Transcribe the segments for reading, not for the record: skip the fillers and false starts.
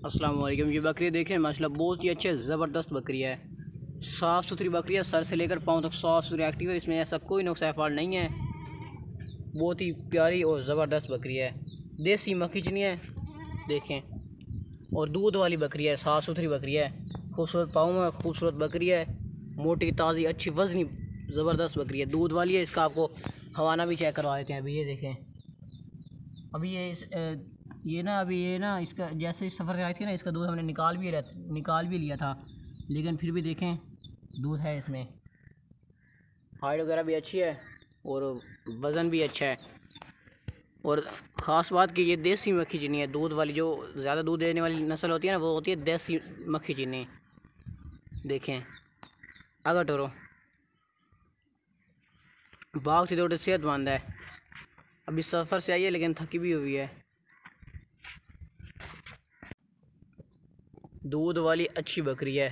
अस्सलाम वालेकुम। ये बकरी देखें माशाल्लाह बहुत ही अच्छे ज़बरदस्त बकरी है। साफ़ सुथरी बकरी है, सर से लेकर पाँव तक साफ़ सुथरी एक्टिव है। इसमें ऐसा कोई नुक्स फाल्ट नहीं है। बहुत ही प्यारी और ज़बरदस्त बकरी है। देसी मक्खी चनी है देखें, और दूध वाली बकरी है, साफ़ सुथरी बकरी है। खूबसूरत पाँव है, खूबसूरत बकरी है, मोटी ताज़ी अच्छी वज़नी ज़बरदस्त बकरी है, दूध वाली है। इसका आपको हवाना भी चेक करवा देते हैं। अभी ये देखें, अभी ये ना इसका जैसे इस सफ़र आई थी ना, इसका दूध हमने निकाल भी लिया था, लेकिन फिर भी देखें दूध है इसमें। हाइट वगैरह भी अच्छी है और वज़न भी अच्छा है। और ख़ास बात कि ये देसी मक्खी चीनी है, दूध वाली। जो ज़्यादा दूध देने वाली नस्ल होती है ना, वो होती है देसी मक्खी चीनी। देखें अगर टोरो बाघ से दौड़े सेहतमंद है। अभी सफ़र से आई है लेकिन थकी भी हुई है। दूध वाली अच्छी बकरी है,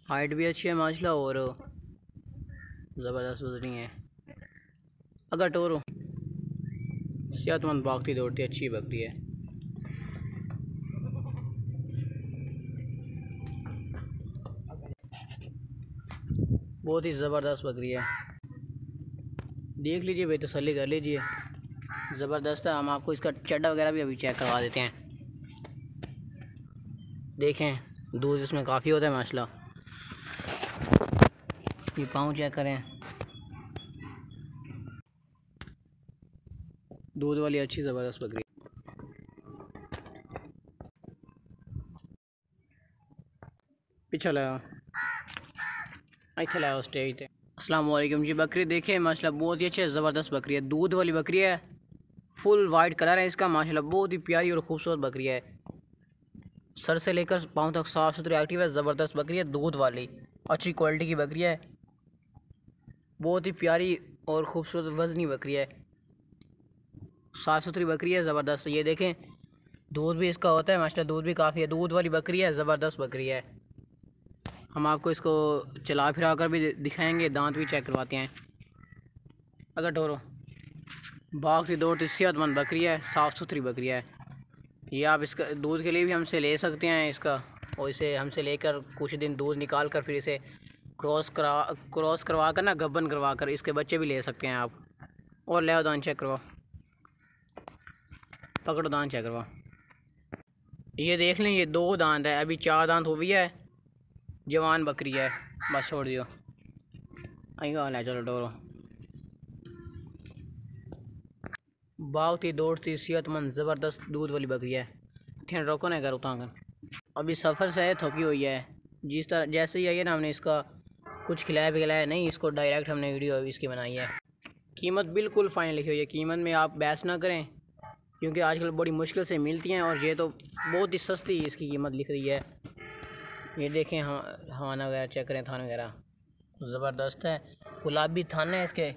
हाइट भी अच्छी है माशाल्लाह और ज़बरदस्त वजनी है। अगर टोरो सेहतमंद भागती दौड़ती अच्छी बकरी है। बहुत ही ज़बरदस्त बकरी है, देख लीजिए भाई, तसल्ली कर लीजिए, ज़बरदस्त है। हम आपको इसका चड्डा वगैरह भी अभी चेक करवा देते हैं। देखें दूध इसमें काफ़ी होता है माशाल्लाह। ये पाँव चेक करें, दूध वाली अच्छी ज़बरदस्त बकरी। पीछे लाओ, इतना लाओ स्टेज पे। अस्सलाम वालेकुम जी। बकरी देखें माशाल्लाह बहुत ही अच्छी ज़बरदस्त बकरी है, दूध वाली बकरी है। फुल वाइट कलर है इसका माशाल्लाह, बहुत ही प्यारी और ख़ूबसूरत बकरी है। सर से लेकर पाँव तक साफ़ सुथरी एक्टिव है, ज़बरदस्त बकरी है, दूध वाली अच्छी क्वालिटी की बकरी है। बहुत ही प्यारी और ख़ूबसूरत वज़नी बकरी है, साफ़ सुथरी बकरी है, ज़बरदस्त। ये देखें दूध भी इसका होता है माशाल्लाह, दूध भी काफ़ी है, दूध वाली बकरी है, ज़बरदस्त बकरी है। हम आपको इसको चला फिरा कर भी दिखाएंगे, दांत भी चेक करवाते हैं। अगर टोरो भाग की दौड़ती सेहतमंद बकरी है, साफ़ सुथरी बकरी है। ये आप इसका दूध के लिए भी हमसे ले सकते हैं इसका, और इसे हमसे लेकर कुछ दिन दूध निकाल कर फिर इसे क्रॉस करवा कर ना, गब्बन करवा कर इसके बच्चे भी ले सकते हैं आप। और ले आओ दांत चेक करवाओ, पकड़ो दांत चेक करवाओ। ये देख लें, ये 2 दांत है, अभी 4 दांत हो गई है, जवान बकरी है। बस छोड़ दियो, आई है। चलो डोरो बहुत ही दौड़ती सेहतमंद ज़बरदस्त दूध वाली बकरी है। ध्यान रोको ना कर उतार। अभी सफ़र से है, थकी हुई है। जिस तरह जैसे ही आइए ना, हमने इसका कुछ खिलाया पिलाया नहीं, इसको डायरेक्ट हमने वीडियो इसकी बनाई है। कीमत बिल्कुल फ़ाइनल लिखी हुई है, कीमत में आप बहस ना करें, क्योंकि आजकल बड़ी मुश्किल से मिलती हैं, और ये तो बहुत ही सस्ती इसकी कीमत लिख रही है। ये देखें हवाना वगैरह चेक करें, थान वगैरह ज़बरदस्त है, गुलाबी थान है इसके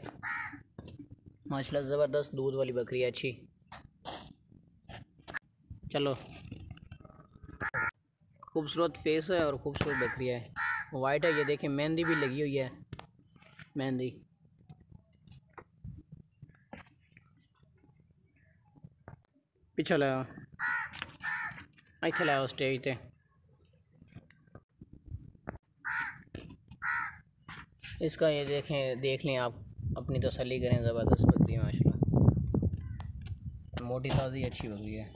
माशाल्लाह, ज़बरदस्त दूध वाली बकरी है अच्छी। चलो खूबसूरत फेस है और खूबसूरत बकरी है, वाइट है। ये देखें मेहंदी भी लगी हुई है, मेहंदी। पीछे लाओ, इतना लाओ स्टेज पे। इसका ये देख लें आप, अपनी तसल्ली करें, ज़बरदस्त बकरी है माशाल्लाह, मोटी ताज़ी अच्छी बकरी है।